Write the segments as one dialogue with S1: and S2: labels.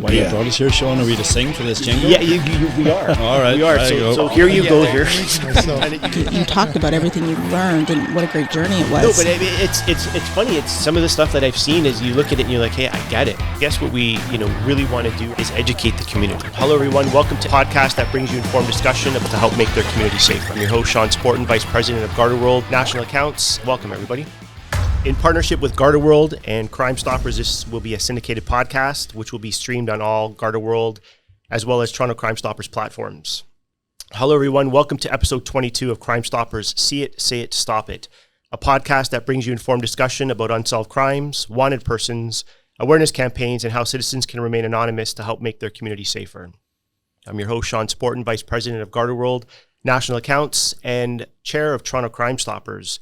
S1: Why you brought us here, Sean? Are we to sing for this jingle?
S2: Yeah, we are.
S1: All right.
S2: We are. So here you go here.
S3: You talked about everything you learned and what a great journey it was.
S2: No, but it's funny. It's some of the stuff that I've seen is you look at it and you're like, hey, I get it. I guess what we really want to do is educate the community. Hello, everyone. Welcome to a podcast that brings you informed discussion to help make their community safer. I'm your host, Sean Sportun, vice-président of GardaWorld National Accounts. Welcome, everybody. In partnership with GardaWorld and Crime Stoppers, this will be a syndicated podcast, which will be streamed on all GardaWorld as well as Toronto Crime Stoppers platforms. Hello, everyone. Welcome to episode 22 of Crime Stoppers, See It, Say It, Stop It, a podcast that brings you informed discussion about unsolved crimes, wanted persons, awareness campaigns, and how citizens can remain anonymous to help make their community safer. I'm your host, Sean Sportun, Vice President of GardaWorld National Accounts and Chair of Toronto Crime Stoppers.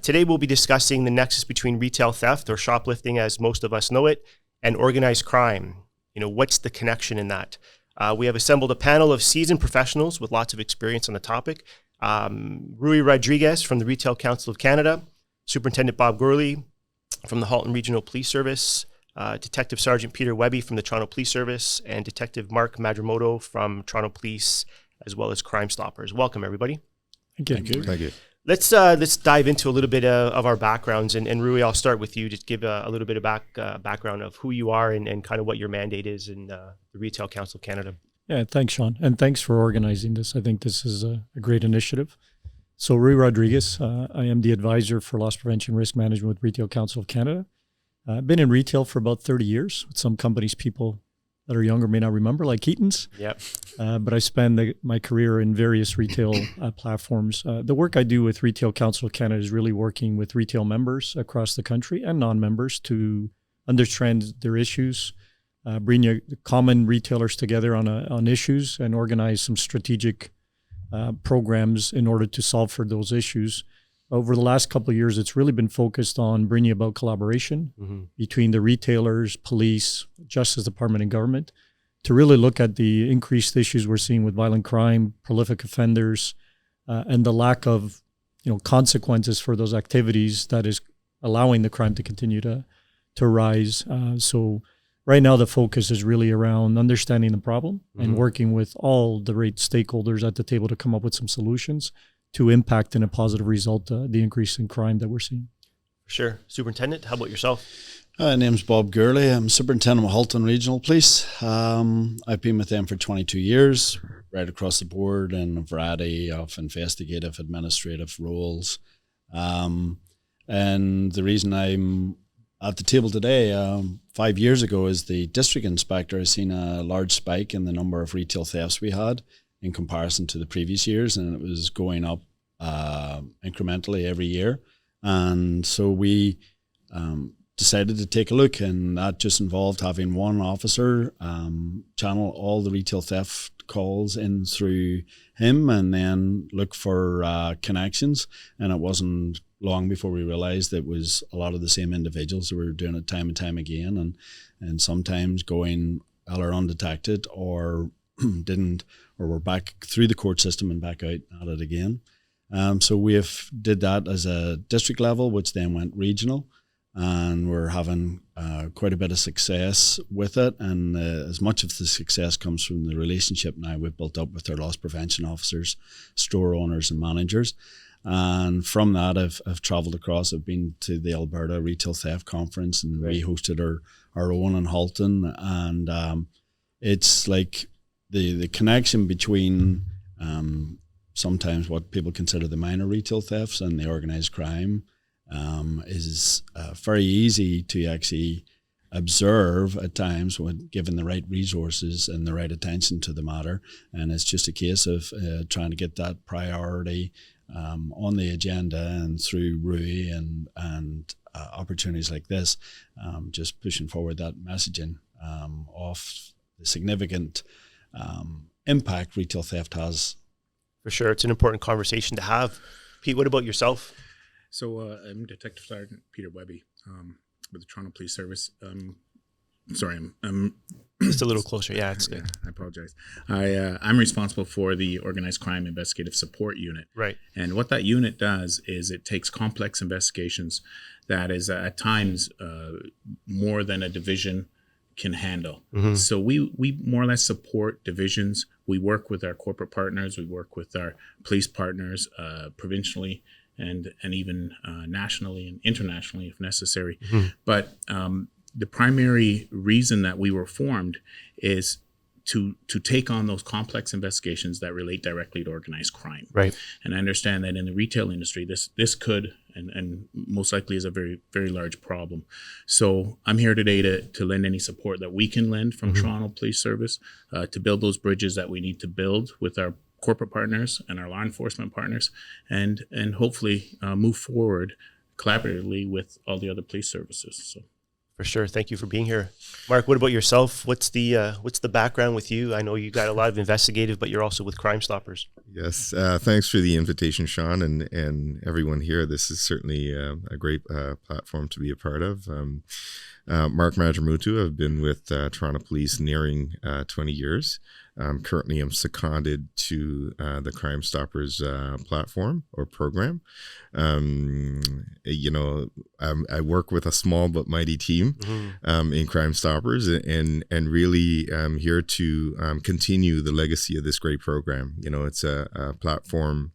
S2: Today we'll be discussing the nexus between retail theft, or shoplifting as most of us know it, and organized crime. What's the connection in that? We have assembled a panel of seasoned professionals with lots of experience on the topic. Rui Rodriguez from the Retail Council of Canada, Superintendent Bob Gurley from the Halton Regional Police Service, Detective Sergeant Peter Webby from the Toronto Police Service, and Detective Mark Madramoto from Toronto Police, as well as Crime Stoppers. Welcome, everybody.
S1: Thank you.
S2: Let's dive into a little bit of our backgrounds. And Rui, I'll start with you. Just give a little bit of background of who you are and kind of what your mandate is in the Retail Council of Canada.
S4: Yeah, thanks, Sean. And thanks for organizing this. I think this is a great initiative. So Rui Rodriguez, I am the advisor for loss prevention risk management with Retail Council of Canada. I've been in retail for about 30 years with some companies people that are younger may not remember, like Eaton's.
S2: Yep.
S4: But I spend my career in various retail platforms. The work I do with Retail Council of Canada is really working with retail members across the country and non-members to understand their issues, bring common retailers together on issues, and organize some strategic programs in order to solve for those issues. Over the last couple of years, it's really been focused on bringing about collaboration between the retailers, police, Justice Department, and government to really look at the increased issues we're seeing with violent crime, prolific offenders, and the lack of consequences for those activities that is allowing the crime to continue to rise. So right now, the focus is really around understanding the problem and working with all the right stakeholders at the table to come up with some solutions to impact in a positive result the increase in crime that we're seeing.
S2: Sure. Superintendent, how about yourself?
S1: My name's Bob Gurley. I'm Superintendent of Halton Regional Police. I've been with them for 22 years, right across the board in a variety of investigative, administrative roles. And the reason I'm at the table today, 5 years ago, as the district inspector, I seen a large spike in the number of retail thefts we had in comparison to the previous years, and it was going up incrementally every year. And so we decided to take a look, and that just involved having one officer channel all the retail theft calls in through him and then look for connections. And it wasn't long before we realized it was a lot of the same individuals who were doing it time and time again, and sometimes going either undetected or didn't, or were back through the court system and back out at it again. So we did that as a district level, which then went regional, and we're having quite a bit of success with it. And as much of the success comes from the relationship now we've built up with our loss prevention officers, store owners, and managers. And from that, I've traveled across. I've been to the Alberta Retail Theft Conference, and we hosted our own in Halton. And it's like the connection between sometimes what people consider the minor retail thefts and the organised crime is very easy to actually observe at times when given the right resources and the right attention to the matter. And it's just a case of trying to get that priority on the agenda, and through Rui and opportunities like this, just pushing forward that messaging of the significant impact retail theft has.
S2: For sure. It's an important conversation to have. Pete, what about yourself?
S5: So I'm Detective Sergeant Peter Webby with the Toronto Police Service. Sorry, I'm
S2: just a little closer. Yeah, it's good.
S5: I apologize. I'm responsible for the Organized Crime Investigative Support Unit.
S2: Right.
S5: And what that unit does is it takes complex investigations that is at times more than a division can handle. So we more or less support divisions. We work with our corporate partners. We work with our police partners provincially and even nationally and internationally if necessary. But the primary reason that we were formed is to take on those complex investigations that relate directly to organized crime.
S2: Right.
S5: And I understand that in the retail industry, this could and most likely is a very, very large problem. So I'm here today to lend any support that we can lend from Toronto Police Service to build those bridges that we need to build with our corporate partners and our law enforcement partners, and hopefully move forward collaboratively with all the other police services. So.
S2: For sure. Thank you for being here. Mark, what about yourself? What's the background with you? I know you got a lot of investigative, but you're also with Crime Stoppers.
S6: Yes. Thanks for the invitation, Sean, and everyone here. This is certainly a great platform to be a part of. Mark Majamutu. I've been with Toronto Police nearing 20 years. Currently, I'm seconded to the Crime Stoppers platform or program. I work with a small but mighty team in Crime Stoppers, and really here to continue the legacy of this great program. It's a platform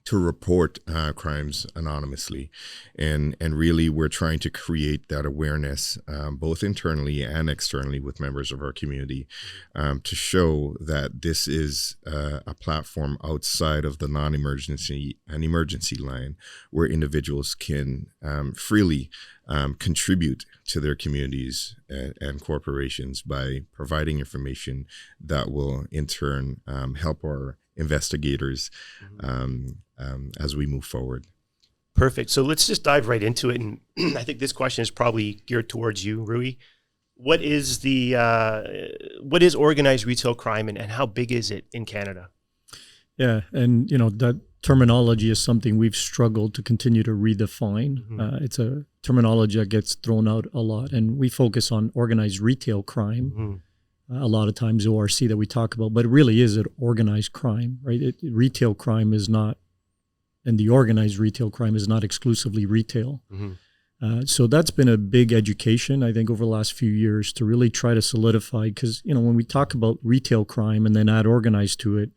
S6: to report crimes anonymously. And really, we're trying to create that awareness, both internally and externally with members of our community, to show that this is a platform outside of the non-emergency and emergency line where individuals can freely contribute to their communities and corporations by providing information that will in turn help our investigators as we move forward.
S2: Perfect. So let's just dive right into it. And I think this question is probably geared towards you, Rui. What is organized retail crime and how big is it in Canada?
S4: Yeah. And, that terminology is something we've struggled to continue to redefine. It's a terminology that gets thrown out a lot. And we focus on organized retail crime. A lot of times ORC that we talk about, but it really is an organized crime, right? Retail crime is not, and the organized retail crime is not exclusively retail. So that's been a big education, I think, over the last few years to really try to solidify, because, when we talk about retail crime and then add organized to it,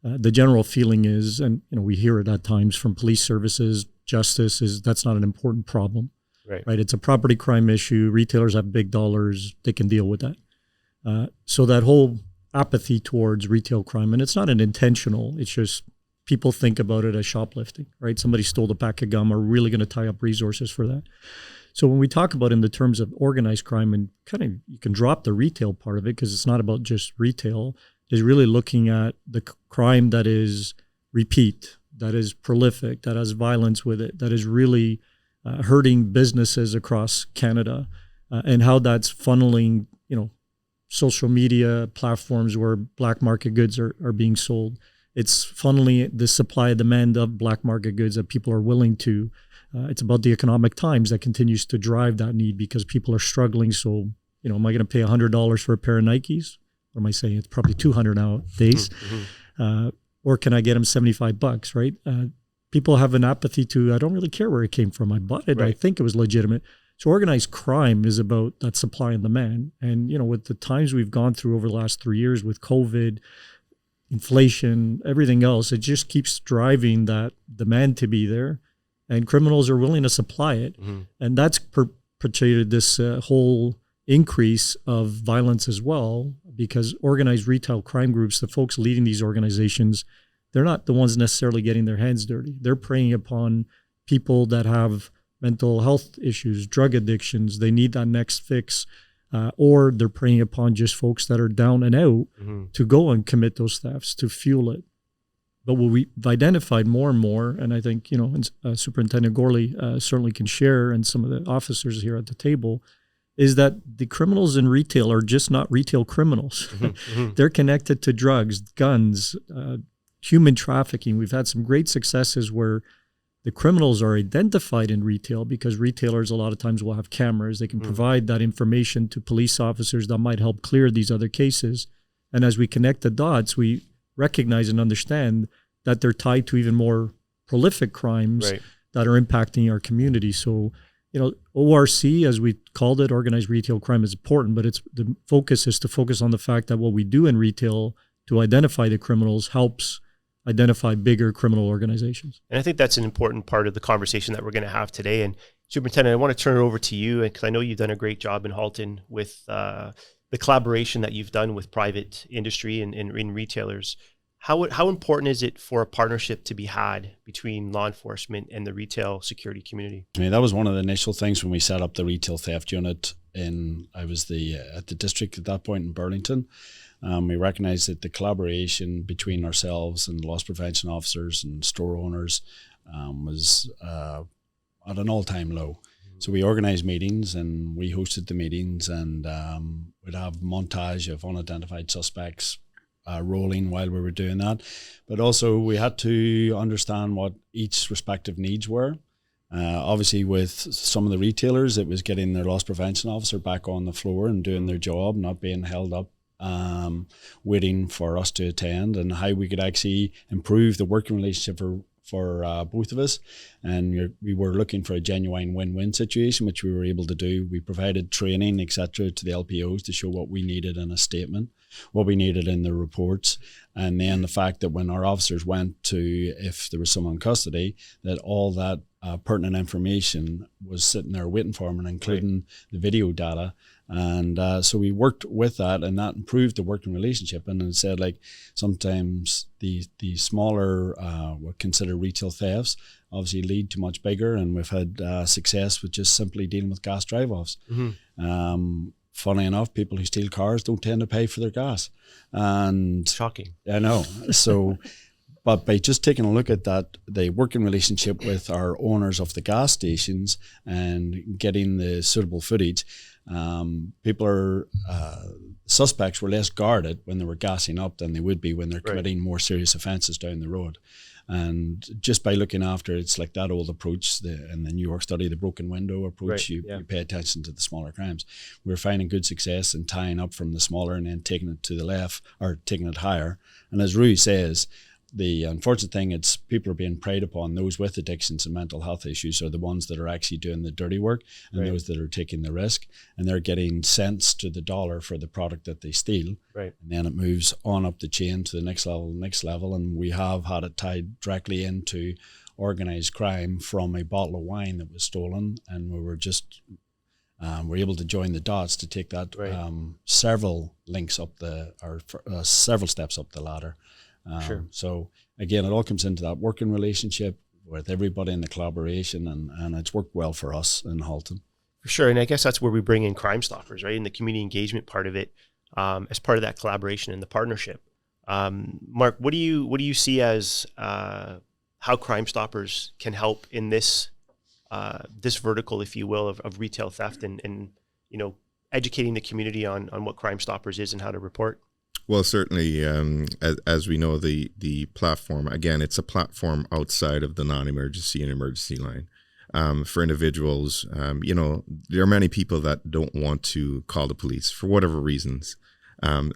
S4: the general feeling is, and, we hear it at times from police services, justice, is that's not an important problem, right? It's a property crime issue. Retailers have big dollars. They can deal with that. So that whole apathy towards retail crime, and it's not an intentional, it's just people think about it as shoplifting, right? Somebody stole a pack of gum, are really going to tie up resources for that. So when we talk about in the terms of organized crime, and kind of you can drop the retail part of it because it's not about just retail, is really looking at the crime that is repeat, that is prolific, that has violence with it, that is really hurting businesses across Canada, and how that's funneling, social media platforms where black market goods are being sold. It's funneling the supply and demand of black market goods that people are willing to. It's about the economic times that continues to drive that need because people are struggling. So, am I going to pay $100 for a pair of Nikes? Or am I saying it's probably $200 nowadays? Or can I get them $75, right? People have an apathy to, I don't really care where it came from. I bought it. Right. I think it was legitimate. So organized crime is about that supply and demand. And, with the times we've gone through over the last 3 years with COVID, inflation, everything else, it just keeps driving that demand to be there. And criminals are willing to supply it. And that's perpetuated this whole increase of violence as well, because organized retail crime groups, the folks leading these organizations, they're not the ones necessarily getting their hands dirty. They're preying upon people that have mental health issues, drug addictions. They need that next fix, or they're preying upon just folks that are down and out to go and commit those thefts to fuel it. But what we've identified more and more, and I think, Superintendent Gorley certainly can share, and some of the officers here at the table, is that the criminals in retail are just not retail criminals. They're connected to drugs, guns, human trafficking. We've had some great successes where the criminals are identified in retail because retailers a lot of times will have cameras. They can provide that information to police officers that might help clear these other cases. And as we connect the dots, we recognize and understand that they're tied to even more prolific crimes that are impacting our community. So, ORC, as we called it, organized retail crime, is important, but the focus is to focus on the fact that what we do in retail to identify the criminals helps identify bigger criminal organizations.
S2: And I think that's an important part of the conversation that we're going to have today. And Superintendent, I want to turn it over to you, because I know you've done a great job in Halton with the collaboration that you've done with private industry and in retailers. How important is it for a partnership to be had between law enforcement and the retail security community?
S1: I mean, that was one of the initial things when we set up the retail theft unit. I was at the district at that point in Burlington. We recognized that the collaboration between ourselves and loss prevention officers and store owners was at an all-time low. So we organized meetings and we hosted the meetings, and we'd have montage of unidentified suspects rolling while we were doing that. But also we had to understand what each respective needs were. Obviously with some of the retailers, it was getting their loss prevention officer back on the floor and doing their job, not being held up waiting for us to attend, and how we could actually improve the working relationship for both of us. And we were looking for a genuine win-win situation, which we were able to do. We provided training, etc., to the LPOs to show what we needed in a statement, what we needed in the reports, and then the fact that when our officers went to, if there was someone in custody, that all that pertinent information was sitting there waiting for them, and including the video data. And so we worked with that, and that improved the working relationship. And it said, like, sometimes the smaller what consider retail thefts obviously lead to much bigger, and we've had success with just simply dealing with gas drive-offs. Funny enough, people who steal cars don't tend to pay for their gas. And
S2: shocking.
S1: I know. So but by just taking a look at that, the working relationship with our owners of the gas stations and getting the suitable footage, suspects were less guarded when they were gassing up than they would be when they're committing more serious offences down the road. And just by looking after, it's like that old approach, in the New York study, the broken window approach, you pay attention to the smaller crimes. We're finding good success in tying up from the smaller and then taking it to the left, or taking it higher. And as Rui says, the unfortunate thing, it's people are being preyed upon. Those with addictions and mental health issues are the ones that are actually doing the dirty work, and those that are taking the risk, and they're getting cents to the dollar for the product that they steal. And then it moves on up the chain to the next level, and we have had it tied directly into organized crime from a bottle of wine that was stolen, and we were just we're able to join the dots to take that several steps up the ladder. So again, it all comes into that working relationship with everybody in the collaboration, and it's worked well for us in Halton.
S2: For sure. And I guess that's where we bring in Crime Stoppers, right? And the community engagement part of it, as part of that collaboration and the partnership. Mark, what do you see as how Crime Stoppers can help in this vertical, if you will, of retail theft, and educating the community on what Crime Stoppers is and how to report?
S6: Well, certainly, as we know, the platform, again, it's a platform outside of the non-emergency and emergency line. For individuals, there are many people that don't want to call the police for whatever reasons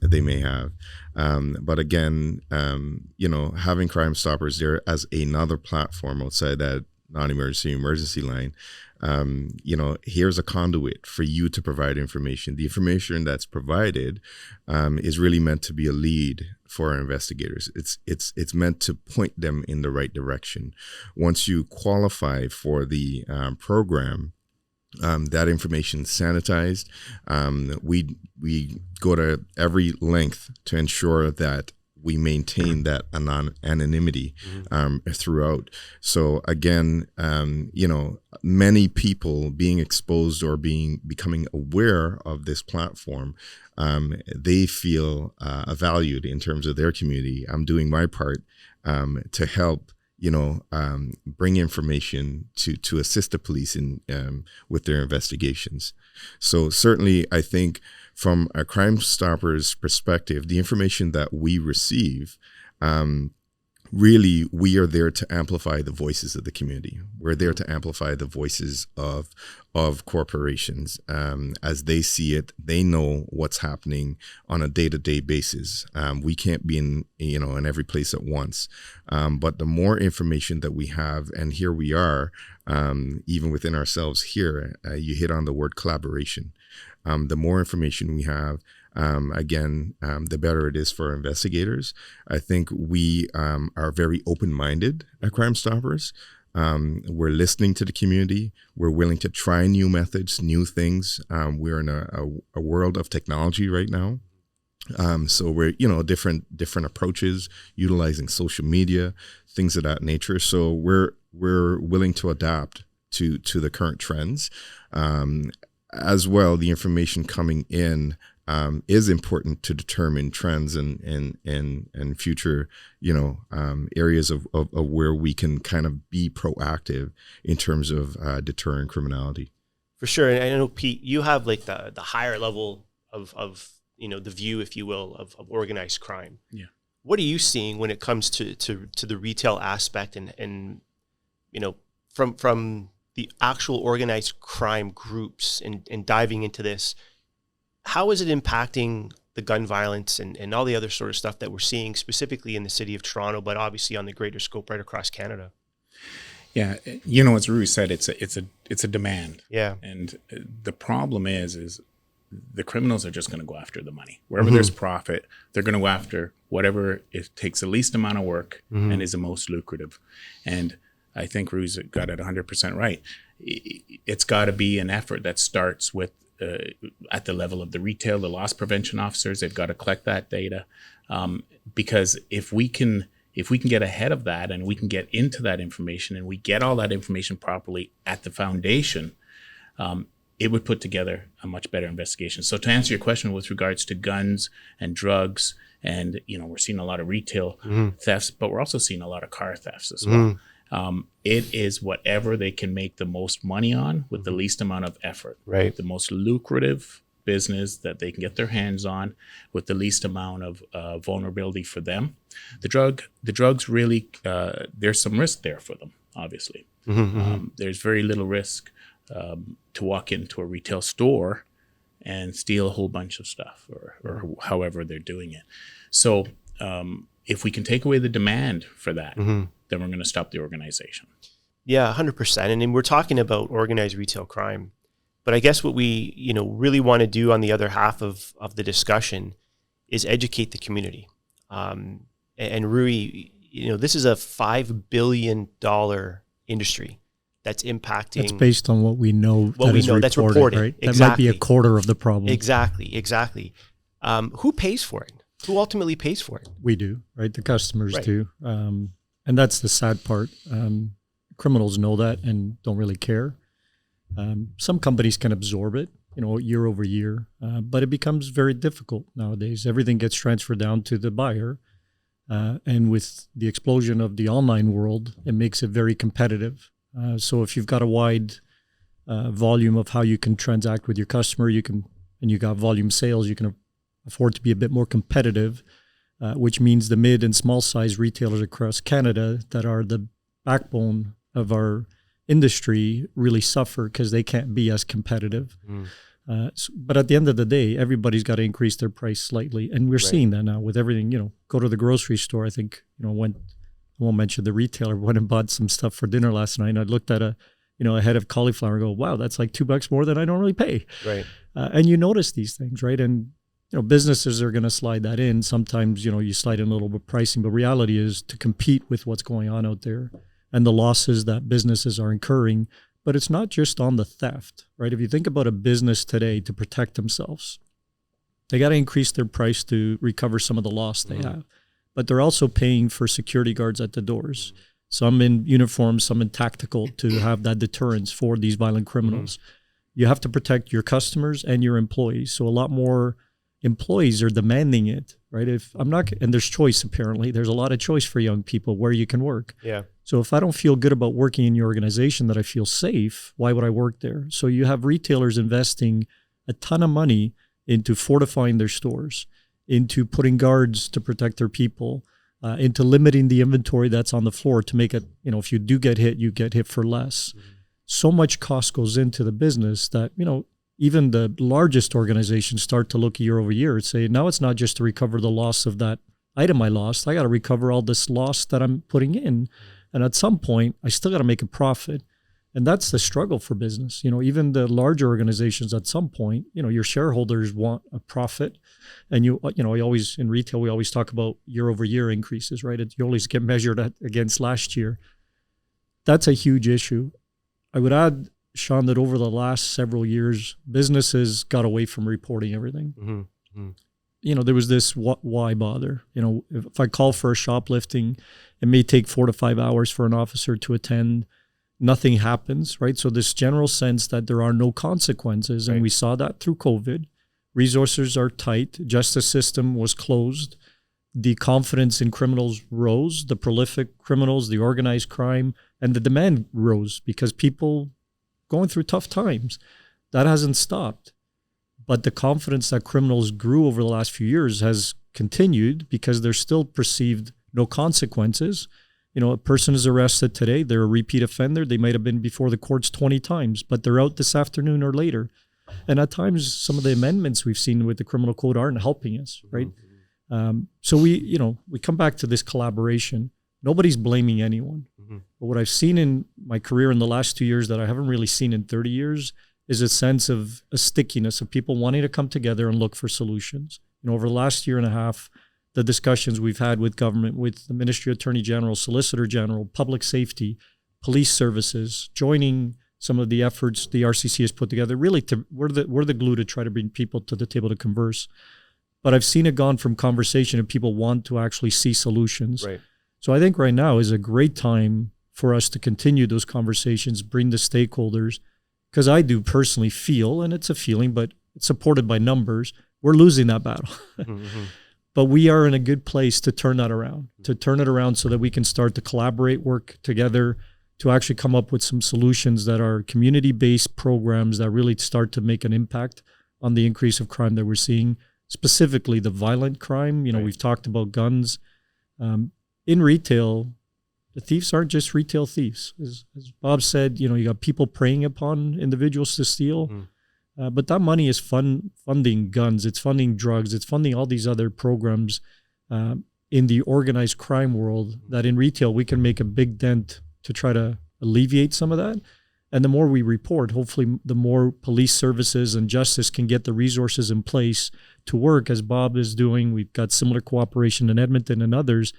S6: they may have. But again, having Crime Stoppers there as another platform outside that non-emergency emergency line, here's a conduit for you to provide information. The information that's provided is really meant to be a lead for our investigators. It's meant to point them in the right direction. Once you qualify for the program, that information is sanitized. We go to every length to ensure that we maintain that anonymity throughout. So again, many people being exposed or becoming aware of this platform, they feel valued in terms of their community. I'm doing my part to help, bring information to assist the police in with their investigations. So certainly, I think from a Crime Stoppers perspective, the information that we receive really, we are there to amplify the voices of the community. We're there to amplify the voices of corporations. As they see it, they know what's happening on a day-to-day basis. We can't be in every place at once. But the more information that we have, and here we are, even within ourselves here, you hit on the word collaboration. The more information we have, the better it is for investigators. I think we are very open-minded at Crime Stoppers. We're listening to the community. We're willing to try new methods, new things. We're in a world of technology right now. So we're, different approaches, utilizing social media, things of that nature. So we're willing to adapt to the current trends. As well, the information coming in is important to determine trends and future, areas of where we can kind of be proactive in terms of deterring criminality.
S2: For sure. And I know, Pete, you have like the higher level of the view, if you will, of organized crime.
S5: Yeah.
S2: What are you seeing when it comes to the retail aspect and from the actual organized crime groups and diving into this? How is it impacting the gun violence and all the other sort of stuff that we're seeing specifically in the city of Toronto, but obviously on the greater scope right across Canada?
S5: Yeah, as Rui said, it's a demand.
S2: Yeah,
S5: and the problem is the criminals are just going to go after the money. Wherever there's profit, they're going to go after whatever it takes the least amount of work and is the most lucrative. And I think Rui's got it 100% right. It's got to be an effort that starts with at the level of the retail, the loss prevention officers. They've got to collect that data, because if we can get ahead of that and we can get into that information and we get all that information properly at the foundation, it would put together a much better investigation. So to answer your question with regards to guns and drugs, and we're seeing a lot of retail thefts, but we're also seeing a lot of car thefts as well. It is whatever they can make the most money on with the least amount of effort.
S2: Right.
S5: The most lucrative business that they can get their hands on with the least amount of vulnerability for them. The drugs really, there's some risk there for them, obviously. There's very little risk to walk into a retail store and steal a whole bunch of stuff or however they're doing it. So if we can take away the demand for that, then we're going to stop the organization.
S2: Yeah, 100%. And then we're talking about organized retail crime. But I guess what we, really want to do on the other half of the discussion is educate the community. And Rui, this is a $5 billion industry that's impacting.
S4: That's based on what we know.
S2: That's reported.
S4: Right?
S2: Exactly.
S4: That might be a quarter of the problem.
S2: Exactly. Who pays for it? Who ultimately pays for it?
S4: We do, right? The customers do. And that's the sad part. Criminals know that and don't really care. Some companies can absorb it, year over year, but it becomes very difficult nowadays. Everything gets transferred down to the buyer. And with the explosion of the online world, it makes it very competitive. So if you've got a wide volume of how you can transact with your customer, and you got volume sales, you can afford to be a bit more competitive, which means the mid and small size retailers across Canada that are the backbone of our industry really suffer because they can't be as competitive. But at the end of the day, everybody's got to increase their price slightly. And we're seeing that now with everything, go to the grocery store. I think, I won't mention the retailer, went and bought some stuff for dinner last night. And I looked at a head of cauliflower and go, wow, that's like $2 more than I normally pay.
S2: Right.
S4: And you notice these things, right? And, businesses are going to slide that in. Sometimes, you slide in a little bit of pricing, but reality is to compete with what's going on out there and the losses that businesses are incurring. But it's not just on the theft, right? If you think about a business today to protect themselves, they got to increase their price to recover some of the loss they have. But they're also paying for security guards at the doors, some in uniform, some in tactical, to have that deterrence for these violent criminals. You have to protect your customers and your employees. So a lot more employees are demanding it, right? And there's choice, apparently. There's a lot of choice for young people where you can work.
S2: Yeah.
S4: So if I don't feel good about working in your organization, that I feel safe, why would I work there? So you have retailers investing a ton of money into fortifying their stores, into putting guards to protect their people, into limiting the inventory that's on the floor to make it, if you do get hit, you get hit for less. Mm-hmm. So much cost goes into the business that, even the largest organizations start to look year over year and say, now it's not just to recover the loss of that item I lost. I got to recover all this loss that I'm putting in. And at some point, I still got to make a profit. And that's the struggle for business. Even the larger organizations at some point, your shareholders want a profit. And you always, in retail, we always talk about year over year increases, right? You always get measured against last year. That's a huge issue. I would add, Sean, that over the last several years, businesses got away from reporting everything. Mm-hmm. Mm-hmm. There was this, why bother? If I call for a shoplifting, it may take 4 to 5 hours for an officer to attend. Nothing happens, right? So this general sense that there are no consequences, and we saw that through COVID. Resources are tight. Justice system was closed. The confidence in criminals rose, the prolific criminals, the organized crime, and the demand rose because people going through tough times. That hasn't stopped. But the confidence that criminals grew over the last few years has continued because there's still perceived no consequences. A person is arrested today, they're a repeat offender. They might have been before the courts 20 times, but they're out this afternoon or later. And at times, some of the amendments we've seen with the criminal code aren't helping us, right? So we come back to this collaboration. Nobody's blaming anyone. Mm-hmm. But what I've seen in my career in the last 2 years that I haven't really seen in 30 years is a sense of a stickiness of people wanting to come together and look for solutions. Over the last year and a half, the discussions we've had with government, with the Ministry of Attorney General, Solicitor General, Public Safety, Police Services, joining some of the efforts the RCC has put together, really we're the glue to try to bring people to the table to converse. But I've seen it gone from conversation and people want to actually see solutions. Right. So I think right now is a great time for us to continue those conversations, bring the stakeholders, because I do personally feel, and it's a feeling, but it's supported by numbers, we're losing that battle. Mm-hmm. But we are in a good place to turn that around, so that we can start to collaborate, work together, to actually come up with some solutions that are community-based programs that really start to make an impact on the increase of crime that we're seeing, specifically the violent crime. We've talked about guns. In retail, the thieves aren't just retail thieves. As Bob said, you got people preying upon individuals to steal. Mm. But that money is funding guns, it's funding drugs, it's funding all these other programs in the organized crime world that in retail we can make a big dent to try to alleviate some of that. And the more we report, hopefully the more police services and justice can get the resources in place to work as Bob is doing. We've got similar cooperation in Edmonton and others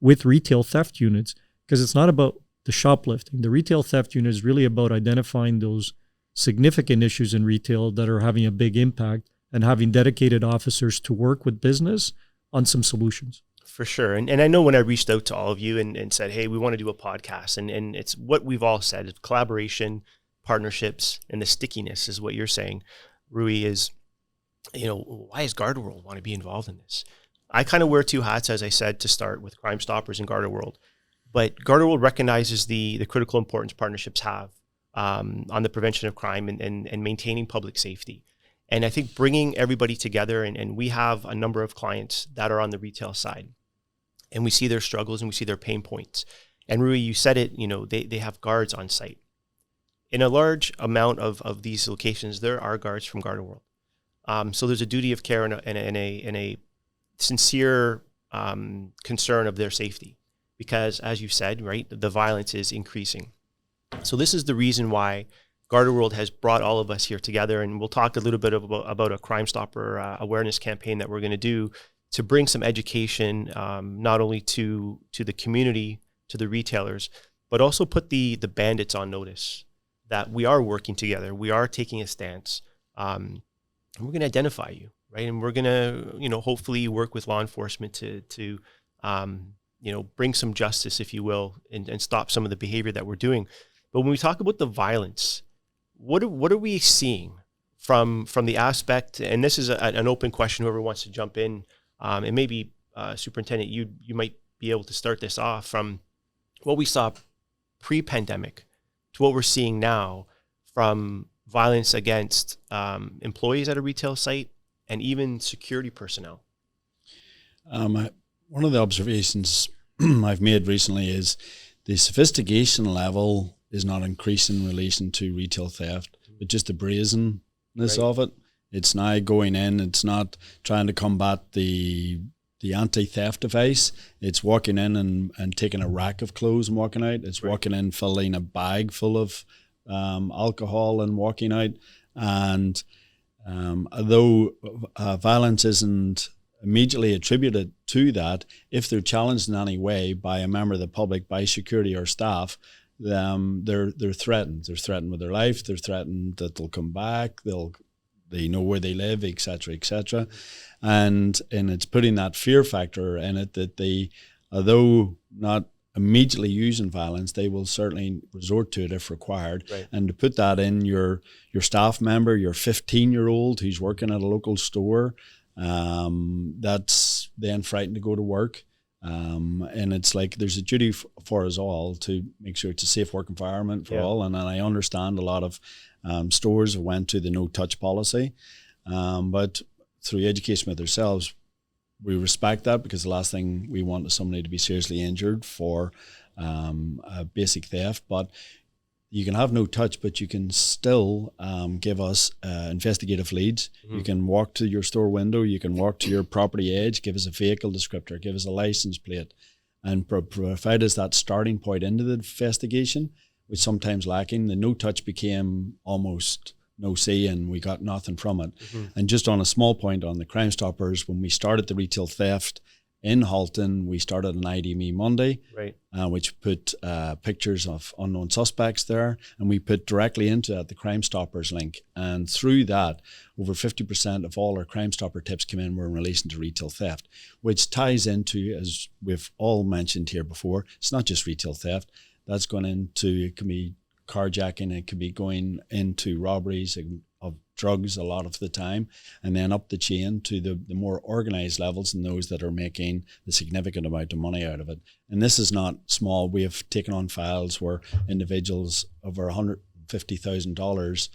S4: with retail theft units, because it's not about the shoplifting. The retail theft unit is really about identifying those significant issues in retail that are having a big impact and having dedicated officers to work with business on some solutions.
S2: For sure. And I know when I reached out to all of you and said, hey, we want to do a podcast, and it's what we've all said, collaboration, partnerships, and the stickiness is what you're saying. Rui, is, why does GardaWorld want to be involved in this? I kind of wear two hats, as I said, to start with Crime Stoppers and GardaWorld. But GardaWorld recognizes the critical importance partnerships have on the prevention of crime and maintaining public safety. And I think bringing everybody together, and we have a number of clients that are on the retail side, and we see their struggles and we see their pain points. And Rui, you said it, they have guards on site. In a large amount of these locations, there are guards from GardaWorld. So there's a duty of care and a sincere concern of their safety, because as you said, right, the violence is increasing. So this is the reason why GardaWorld has brought all of us here together, and we'll talk a little bit about a Crime Stopper awareness campaign that we're going to do to bring some education, not only to the community, to the retailers, but also put the bandits on notice that we are working together, we are taking a stance, and we're going to identify you, right? And we're going to, hopefully work with law enforcement to bring some justice, if you will, and stop some of the behavior that we're doing. But when we talk about the violence, what are we seeing from the aspect? And this is an open question. Whoever wants to jump in, and maybe Superintendent, you might be able to start this off from what we saw pre-pandemic to what we're seeing now, from violence against employees at a retail site and even security personnel.
S1: One of the observations I've made recently is the sophistication level is not increasing in relation to retail theft, but just the brazenness of it. It's now going in, it's not trying to combat the anti-theft device. It's walking in and taking a rack of clothes and walking out. It's walking in, filling a bag full of alcohol and walking out. And although violence isn't immediately attributed to that, if they're challenged in any way by a member of the public, by security or staff, they're threatened. They're threatened with their life. They're threatened that they'll come back. They know where they live, etc., etc. And it's putting that fear factor in it that they, although not immediately using violence, they will certainly resort to it if required. Right. And to put that in your staff member, your 15-year-old who's working at a local store, that's then frightened to go to work. And it's like there's a duty for us all to make sure it's a safe work environment for all. And I understand a lot of stores have went to the no-touch policy, but through education with ourselves, we respect that, because the last thing we want is somebody to be seriously injured for a basic theft. But you can have no touch, but you can still give us investigative leads. Mm-hmm. You can walk to your store window, you can walk to your property edge, give us a vehicle descriptor, give us a license plate, and provide us that starting point into the investigation, which sometimes lacking. The no touch became almost no see, and we got nothing from it. Mm-hmm. And just on a small point on the Crime Stoppers, when we started the retail theft in Halton, we started an ID Me Monday, right, which put pictures of unknown suspects there, and we put directly into that the Crime Stoppers link. And through that, over 50% of all our Crime Stopper tips came in were in relation to retail theft, which ties into, as we've all mentioned here before, it's not just retail theft. That's gone into, it can be carjacking, it could be going into robberies of drugs a lot of the time, and then up the chain to the more organized levels and those that are making the significant amount of money out of it. And this is not small. We have taken on files where individuals over $150,000,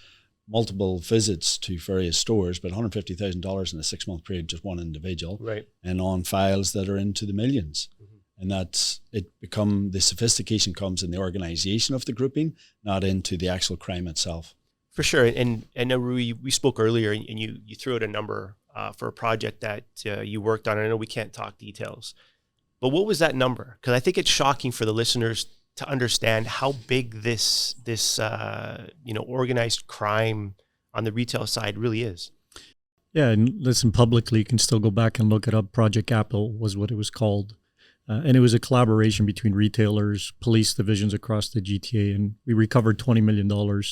S1: multiple visits to various stores, but $150,000 in a 6-month period, just one individual, right, and on files that are into the millions. Mm-hmm. And that's it. The sophistication comes in the organization of the grouping, not into the actual crime itself.
S2: For sure. And I know, Rui, we spoke earlier, and you threw out a number for a project that you worked on. I know we can't talk details, but what was that number? Because I think it's shocking for the listeners to understand how big this organized crime on the retail side really is.
S4: Yeah, and listen, publicly, you can still go back and look it up. Project Apple was what it was called. And it was a collaboration between retailers, police divisions across the GTA, and we recovered $20 million, a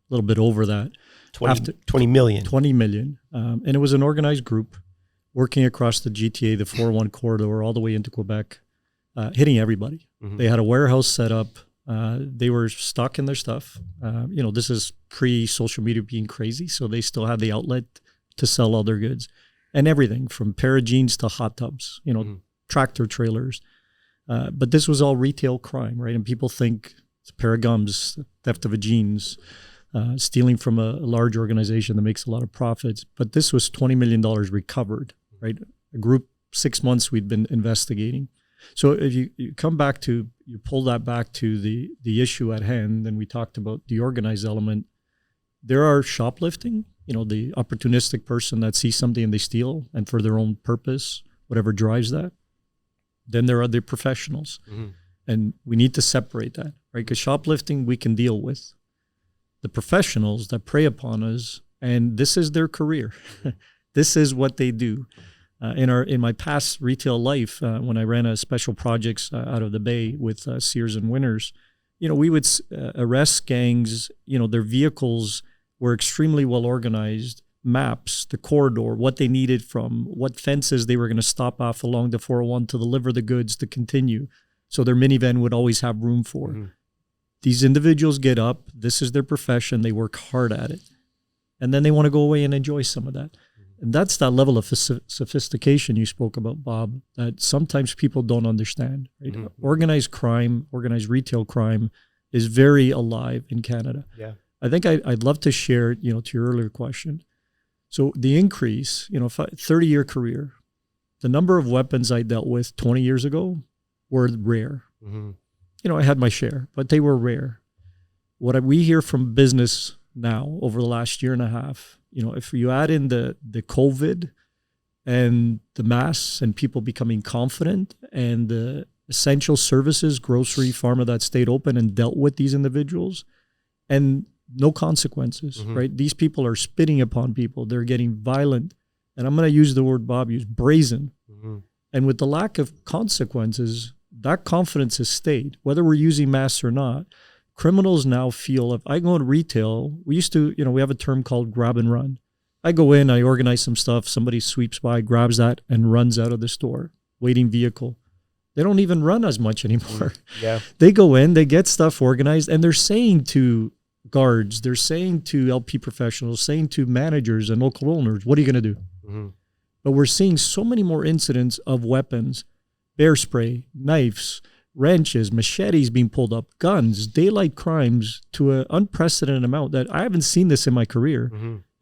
S4: little bit over that.
S2: 20 million.
S4: 20 million. And it was an organized group working across the GTA, the 401 corridor, all the way into Quebec, hitting everybody. Mm-hmm. They had a warehouse set up. They were stuck in their stuff. This is pre-social media being crazy, so they still had the outlet to sell all their goods. And everything from pair of jeans to hot tubs, mm-hmm. tractor trailers. But this was all retail crime, right? And people think it's a pair of gums, theft of a jeans, stealing from a large organization that makes a lot of profits. But this was $20 million recovered, right? A group, 6 months we'd been investigating. So if you come back to, you pull that back to the issue at hand, and we talked about the organized element, there are shoplifting, the opportunistic person that sees something and they steal, and for their own purpose, whatever drives that. Then there are the professionals. Mm-hmm. And we need to separate that, right? Because shoplifting we can deal with. The professionals that prey upon us, and this is their career. This is what they do. In my past retail life, when I ran a special projects out of the Bay with Sears and Winners, we would arrest gangs. Their vehicles were extremely well organized. Maps, the corridor, what they needed from, what fences they were going to stop off along the 401 to deliver the goods to continue. So their minivan would always have room for. Mm-hmm. These individuals get up, this is their profession, they work hard at it. And then they want to go away and enjoy some of that. Mm-hmm. And that's that level of sophistication you spoke about, Bob, that sometimes people don't understand. Right? Mm-hmm. Organized crime, organized retail crime is very alive in Canada. Yeah. I think I'd love to share, to your earlier question. So the increase, 30-year career, the number of weapons I dealt with 20 years ago were rare. You know, I had my share, but they were rare. What we hear from business now over the last year and a half, you know, if you add in the COVID and the masks and people becoming confident and the essential services, grocery, pharma that stayed open and dealt with these individuals and no consequences, right? These people are spitting upon people. They're getting violent. And I'm going to use the word Bob used, brazen. And with the lack of consequences, that confidence has stayed, whether we're using masks or not. Criminals now feel, if I go in retail, we used to, you know, we have a term called grab and run. I go in, I organize some stuff, somebody sweeps by, grabs that, and runs out of the store, waiting vehicle. They don't even run as much anymore.
S2: Yeah.
S4: They go in, they get stuff organized, and they're saying to guards, they're saying to LP professionals, saying to managers and local owners, what are you going to do? But we're seeing so many more incidents of weapons, bear spray, knives, wrenches, machetes being pulled up, guns, daylight crimes to an unprecedented amount that I haven't seen this in my career.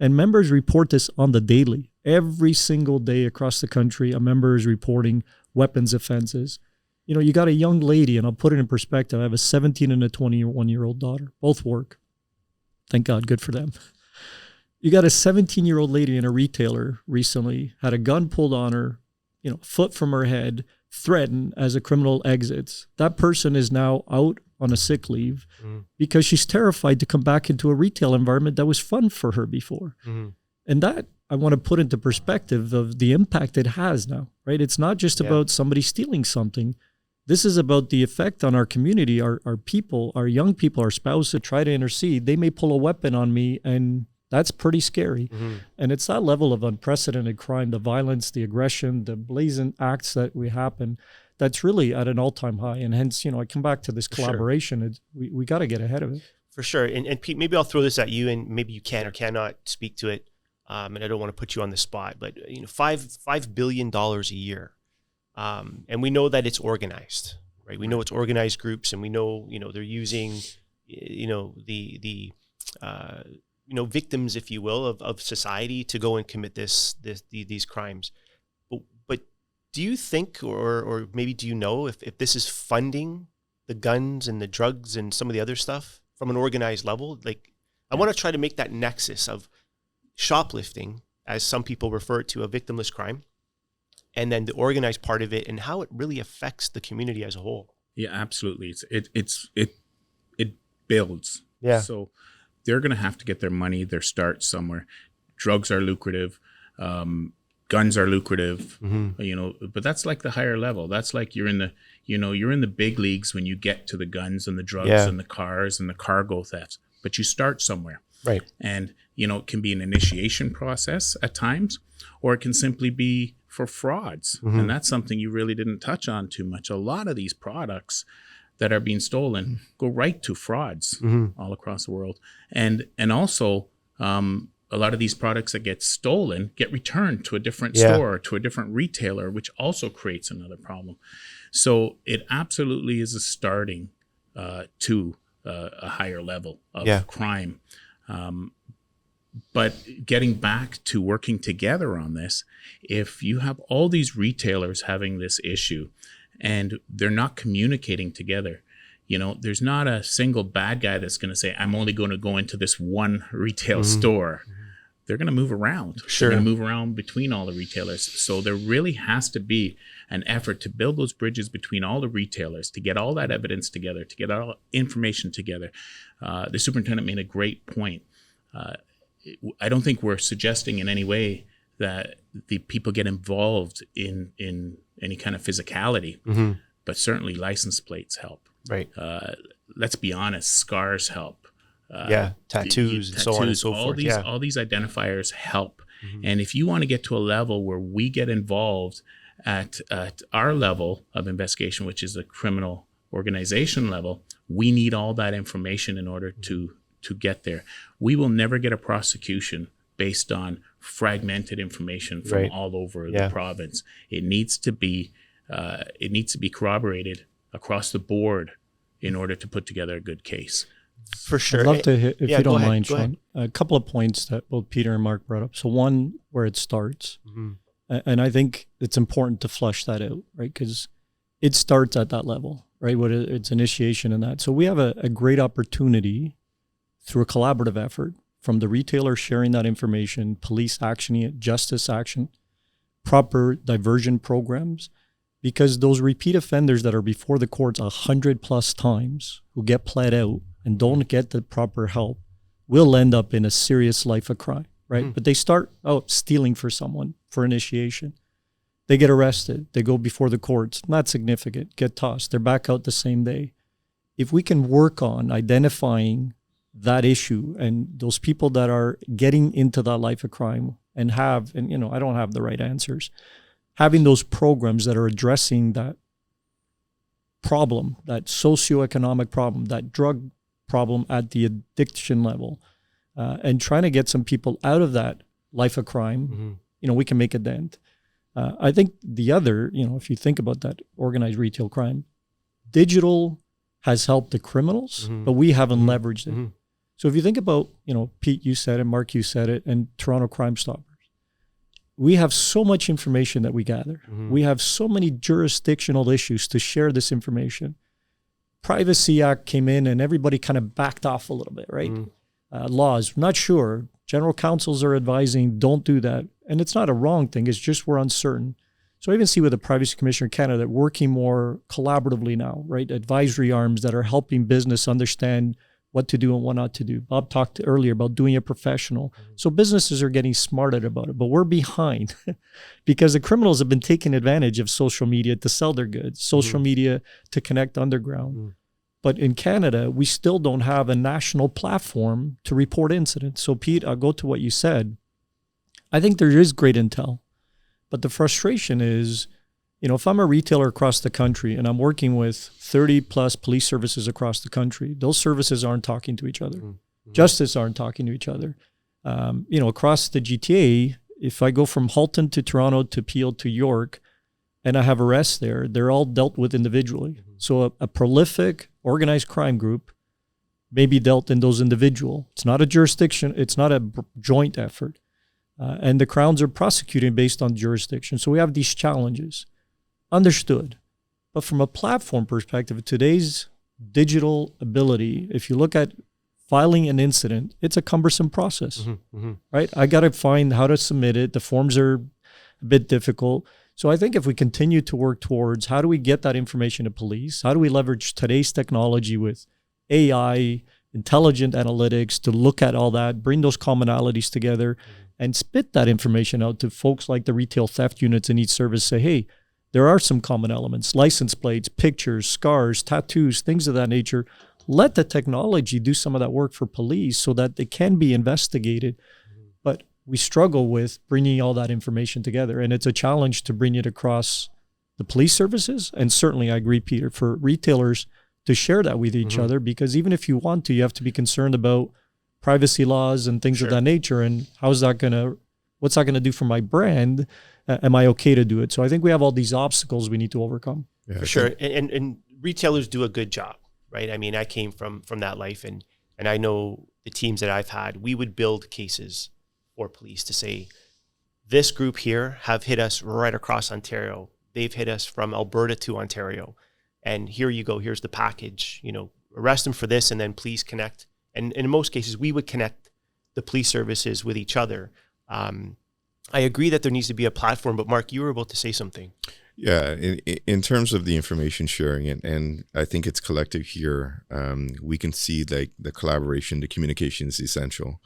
S4: And members report this on the daily. Every single day across the country, a member is reporting weapons offenses. You know, you got a young lady, and I'll put it in perspective. I have a 17 and a 21-year-old daughter. Both work. Thank God, good for them. You got a 17-year-old lady in a retailer recently, had a gun pulled on her, you know, foot from her head, threatened as a criminal exits. That person is now out on a sick leave because she's terrified to come back into a retail environment that was fun for her before. And that I want to put into perspective of the impact it has now, right? It's not just about somebody stealing something. This is about the effect on our community, our people, our young people, our spouses try to intercede. They may pull a weapon on me, and that's pretty scary. And it's that level of unprecedented crime, the violence, the aggression, the blazing acts that we happen, that's really at an all-time high. And hence, you know, I come back to this collaboration. We got to get ahead of it.
S2: For sure. And Pete, maybe I'll throw this at you, and maybe you can or cannot speak to it. And I don't want to put you on the spot, but you know, $5 billion a year. And we know that it's organized, right? We know it's organized groups, and we know, you know, they're using, you know, the you know, victims, if you will, of society to go and commit these crimes. But do you think, or maybe do you know if this is funding the guns and the drugs and some of the other stuff from an organized level? Like, I want to try to make that nexus of shoplifting, as some people refer to, a victimless crime, and then the organized part of it and how it really affects the community as a whole. Yeah,
S5: absolutely. It builds.
S2: Yeah.
S5: So they're going to have to get their money, their start somewhere. Drugs are lucrative. Guns are lucrative, you know, but that's like the higher level. That's like you're in the big leagues when you get to the guns and the drugs and the cars and the cargo thefts, but you start somewhere.
S2: Right.
S5: And, you know, it can be an initiation process at times, or it can simply be for frauds. And that's something you really didn't touch on too much. A lot of these products that are being stolen go right to frauds all across the world. And also, a lot of these products that get stolen get returned to a different store or to a different retailer, which also creates another problem. So it absolutely is a starting to a higher level of crime. But getting back to working together on this, if you have all these retailers having this issue and they're not communicating together, you know, there's not a single bad guy that's going to say, I'm only going to go into this one retail store. They're going to move around.
S2: Sure.
S5: They're going to move around between all the retailers. So there really has to be an effort to build those bridges between all the retailers, to get all that evidence together, to get all information together. The superintendent made a great point. I don't think we're suggesting in any way that the people get involved in any kind of physicality, but certainly license plates help.
S2: Right.
S5: Let's be honest, scars help.
S2: Tattoos and so on and so forth.
S5: All these identifiers help. And if you want to get to a level where we get involved at our level of investigation, which is the criminal organization level, we need all that information in order to get there. We will never get a prosecution based on fragmented information from all over the province. It needs to be corroborated across the board in order to put together a good case.
S2: For sure.
S4: I'd love to hit, if you don't mind,
S2: Sean,
S4: a couple of points that both Peter and Mark brought up. So one, where it starts. And I think it's important to flush that out, right? Because it starts at that level, right? It's initiation in that. So we have a great opportunity through a collaborative effort from the retailer sharing that information, police actioning it, justice action, proper diversion programs, because those repeat offenders that are before the courts 100+ times who get pled out and don't get the proper help will end up in a serious life of crime, right? But they start out stealing for someone for initiation. They get arrested. They go before the courts. Not significant. Get tossed. They're back out the same day. If we can work on identifying that issue and those people that are getting into that life of crime and I don't have the right answers, having those programs that are addressing that problem, that socioeconomic problem, that drug problem at the addiction level, and trying to get some people out of that life of crime, we can make a dent. I think the other, if you think about that organized retail crime, digital has helped the criminals, but we haven't leveraged it. So if you think about, Pete, you said it, Mark, you said it, and Toronto Crime Stoppers, we have so much information that we gather. We have so many jurisdictional issues to share this information. Privacy Act came in and everybody kind of backed off a little bit, right? Laws, not sure. General counsels are advising, don't do that. And it's not a wrong thing. It's just we're uncertain. So I even see with the Privacy Commissioner of Canada that working more collaboratively now, right? Advisory arms that are helping business understand what to do and what not to do. Bob talked earlier about doing it professional. So businesses are getting smarter about it, but we're behind because the criminals have been taking advantage of social media to sell their goods, social media to connect underground. But in Canada, we still don't have a national platform to report incidents. So Pete, I'll go to what you said. I think there is great intel, but the frustration is, if I'm a retailer across the country and I'm working with 30+ police services across the country, those services aren't talking to each other. Justice aren't talking to each other. Across the GTA, if I go from Halton to Toronto to Peel to York and I have arrests there, they're all dealt with individually. So a prolific organized crime group may be dealt in those individual. It's not a jurisdiction. It's not a joint effort. And the crowns are prosecuting based on jurisdiction. So we have these challenges. Understood. But from a platform perspective, today's digital ability, if you look at filing an incident, it's a cumbersome process, right? I got to find how to submit it. The forms are a bit difficult. So I think if we continue to work towards how do we get that information to police? How do we leverage today's technology with AI, intelligent analytics to look at all that, bring those commonalities together and spit that information out to folks like the retail theft units in each service, say, hey, there are some common elements, license plates, pictures, scars, tattoos, things of that nature. Let the technology do some of that work for police so that they can be investigated. But we struggle with bringing all that information together. And it's a challenge to bring it across the police services. And certainly, I agree, Peter, for retailers to share that with each other, because even if you want to, you have to be concerned about privacy laws and things of that nature. And what's that going to do for my brand? Am I okay to do it? So I think we have all these obstacles we need to overcome.
S2: Yeah, for sure. And retailers do a good job, right? I mean, I came from that life and I know the teams that I've had, we would build cases for police to say, this group here have hit us right across Ontario. They've hit us from Alberta to Ontario. And here you go, here's the package, arrest them for this and then please connect. And in most cases, we would connect the police services with each other. I agree that there needs to be a platform, but Mark, you were about to say something.
S6: Yeah, in terms of the information sharing, and I think it's collective here, we can see like the collaboration, the communication is essential.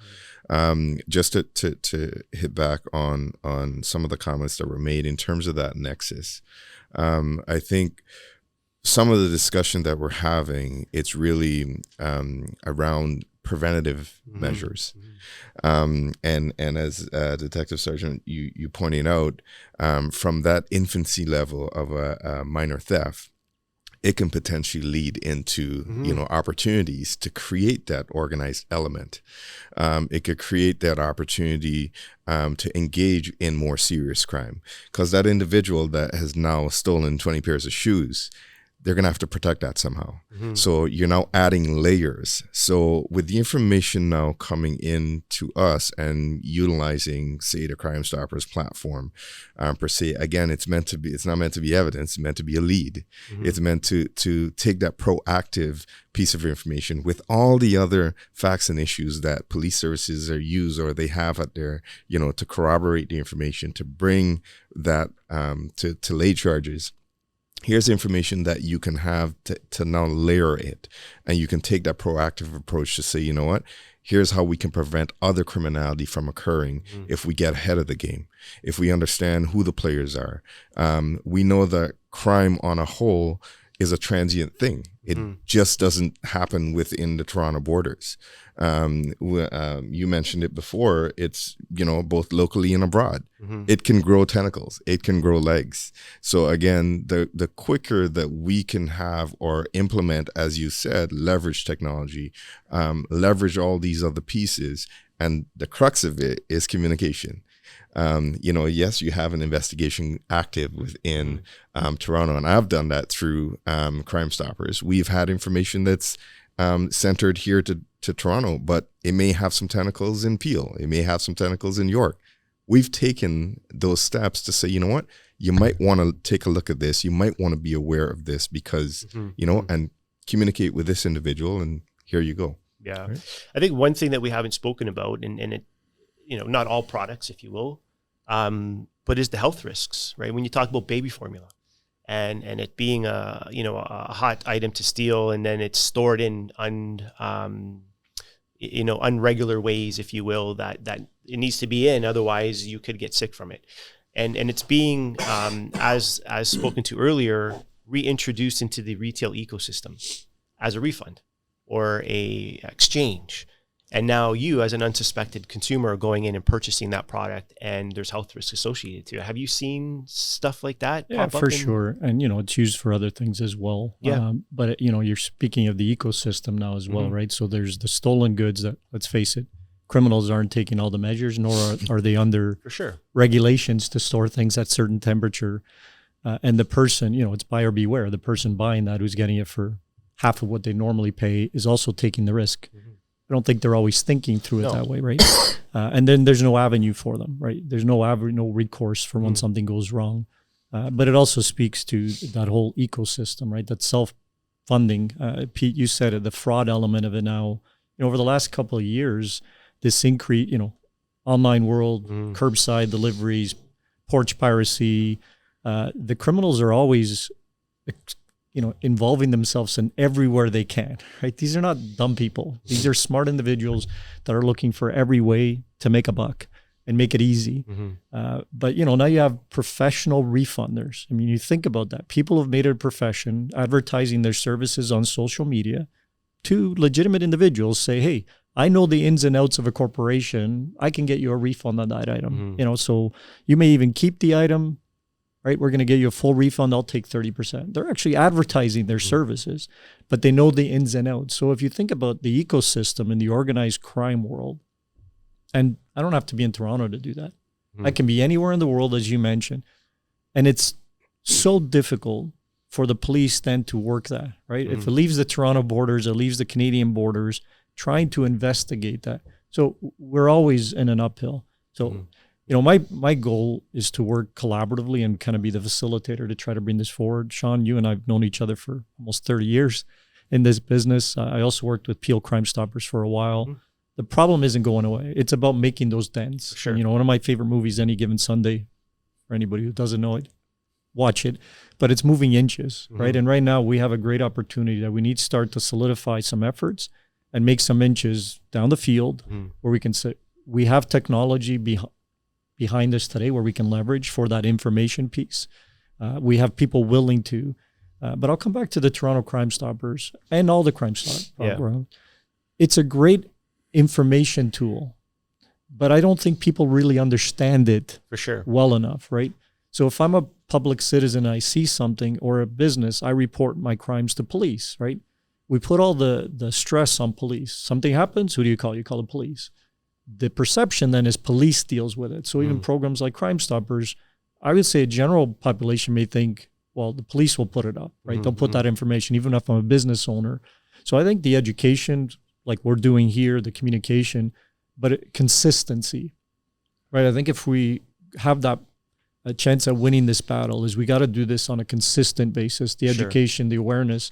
S6: Just to hit back on some of the comments that were made in terms of that nexus, I think some of the discussion that we're having, it's really around preventative measures. And as Detective Sergeant, you pointing out, from that infancy level of a minor theft, it can potentially lead into opportunities to create that organized element. It could create that opportunity to engage in more serious crime, because that individual that has now stolen 20 pairs of shoes, they're going to have to protect that somehow. So you're now adding layers. So with the information now coming in to us and utilizing, say, the Crime Stoppers platform, per se, again, it's not meant to be evidence, it's meant to be a lead. It's meant to take that proactive piece of information with all the other facts and issues that police services are used or they have at their, to corroborate the information, to bring that to lay charges. Here's information that you can have to now layer it, and you can take that proactive approach to say, you know what, here's how we can prevent other criminality from occurring if we get ahead of the game, if we understand who the players are. We know that crime on a whole is a transient thing. It just doesn't happen within the Toronto borders. You mentioned it before. It's, both locally and abroad. It can grow tentacles. It can grow legs. So again, the quicker that we can have or implement, as you said, leverage technology, leverage all these other pieces, and the crux of it is communication. Yes, you have an investigation active within Toronto, and I've done that through Crime Stoppers. We've had information that's centered here to Toronto, but it may have some tentacles in Peel. It may have some tentacles in York. We've taken those steps to say, you know what, you might want to take a look at this. You might want to be aware of this because, and communicate with this individual, and here you go.
S2: Yeah. Right. I think one thing that we haven't spoken about, and it, not all products, if you will, but is the health risks, right? When you talk about baby formula and it being a hot item to steal, and then it's stored in unregular ways, if you will, that it needs to be in, otherwise you could get sick from it. And it's being, as spoken to earlier, reintroduced into the retail ecosystem as a refund or a exchange. And now you, as an unsuspected consumer, are going in and purchasing that product, and there's health risks associated to it. Have you seen stuff like that?
S4: Yeah, for sure. And, it's used for other things as well.
S2: Yeah.
S4: But, you're speaking of the ecosystem now as well, right? So there's the stolen goods that, let's face it, criminals aren't taking all the measures, nor are they under
S2: for sure
S4: regulations to store things at certain temperature. And the person, it's buyer beware. The person buying that, who's getting it for half of what they normally pay, is also taking the risk. I don't think they're always thinking through it that way, right? And then there's no avenue for them, right? There's no recourse for when something goes wrong. But it also speaks to that whole ecosystem, right? That self-funding. Pete, you said it, the fraud element of it now. Over the last couple of years, this increase, online world, curbside deliveries, porch piracy, the criminals are always involving themselves in everywhere they can, right? These are not dumb people. These are smart individuals that are looking for every way to make a buck and make it easy. But, now you have professional refunders. I mean, you think about that. People have made it a profession, advertising their services on social media to legitimate individuals, say, hey, I know the ins and outs of a corporation. I can get you a refund on that item. So you may even keep the item, right? We're going to get you a full refund. I'll take 30%. They're actually advertising their services, but they know the ins and outs. So if you think about the ecosystem in the organized crime world, and I don't have to be in Toronto to do that. I can be anywhere in the world, as you mentioned. And it's so difficult for the police then to work that, right? If it leaves the Toronto borders, it leaves the Canadian borders, trying to investigate that. So we're always in an uphill. So my goal is to work collaboratively and kind of be the facilitator to try to bring this forward. Sean, you and I have known each other for almost 30 years in this business. I also worked with Peel Crime Stoppers for a while. The problem isn't going away. It's about making those dents.
S2: Sure.
S4: And, one of my favorite movies, Any Given Sunday, for anybody who doesn't know it, watch it. But it's moving inches, right? And right now we have a great opportunity that we need to start to solidify some efforts and make some inches down the field where we can say we have technology behind us today where we can leverage for that information piece. We have people willing to, but I'll come back to the Toronto Crime Stoppers and all the Crime Stoppers.
S2: Yeah.
S4: It's a great information tool, but I don't think people really understand it
S2: for sure
S4: well enough, right? So if I'm a public citizen, I see something or a business, I report my crimes to police, right? We put all the stress on police. Something happens, who do you call? You call the police. The perception then is police deals with it. So even programs like Crime Stoppers, I would say a general population may think well, the police will put it up, right? They'll put that information, even if I'm a business owner. So I think the education, like we're doing here, the communication, but consistency, right? I think if we have that a chance at winning this battle, is we got to do this on a consistent basis, the education, the awareness,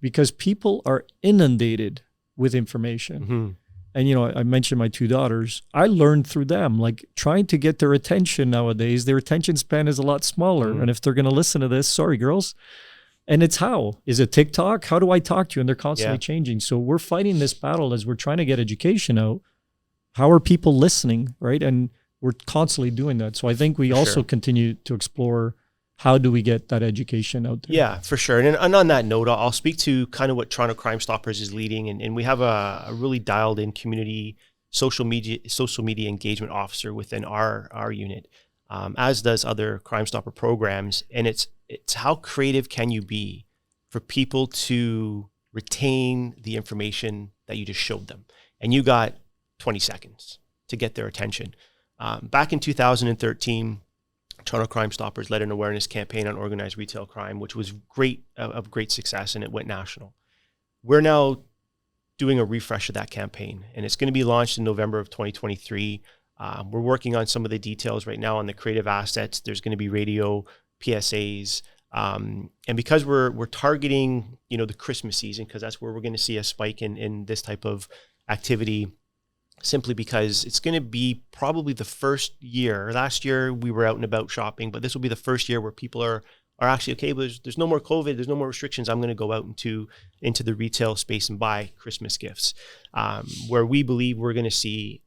S4: because people are inundated with information. And, you know, I mentioned my 2 daughters. I learned through them, like trying to get their attention nowadays. Their attention span is a lot smaller. And if they're going to listen to this, sorry, girls. And it's how? Is it TikTok? How do I talk to you? And they're constantly changing. So we're fighting this battle as we're trying to get education out. How are people listening, right? And we're constantly doing that. So I think we also continue to explore how do we get that education out there.
S2: Yeah, for sure. And on that note, I'll speak to kind of what Toronto Crime Stoppers is leading. And we have a really dialed in community social media engagement officer within our unit, as does other Crime Stopper programs. And it's how creative can you be for people to retain the information that you just showed them? And you got 20 seconds to get their attention. Back in 2013, Toronto Crime Stoppers led an awareness campaign on organized retail crime, which was of great success, and it went national. We're now doing a refresh of that campaign, and it's going to be launched in November of 2023. We're working on some of the details right now on the creative assets. There's going to be radio, PSAs, and because we're targeting, you know, the Christmas season, because that's where we're going to see a spike in this type of activity, simply because it's going to be probably the first year. Last year we were out and about shopping, but this will be the first year where people are actually, okay, but there's no more COVID, there's no more restrictions. I'm going to go out into the retail space and buy Christmas gifts, where we believe we're going to see,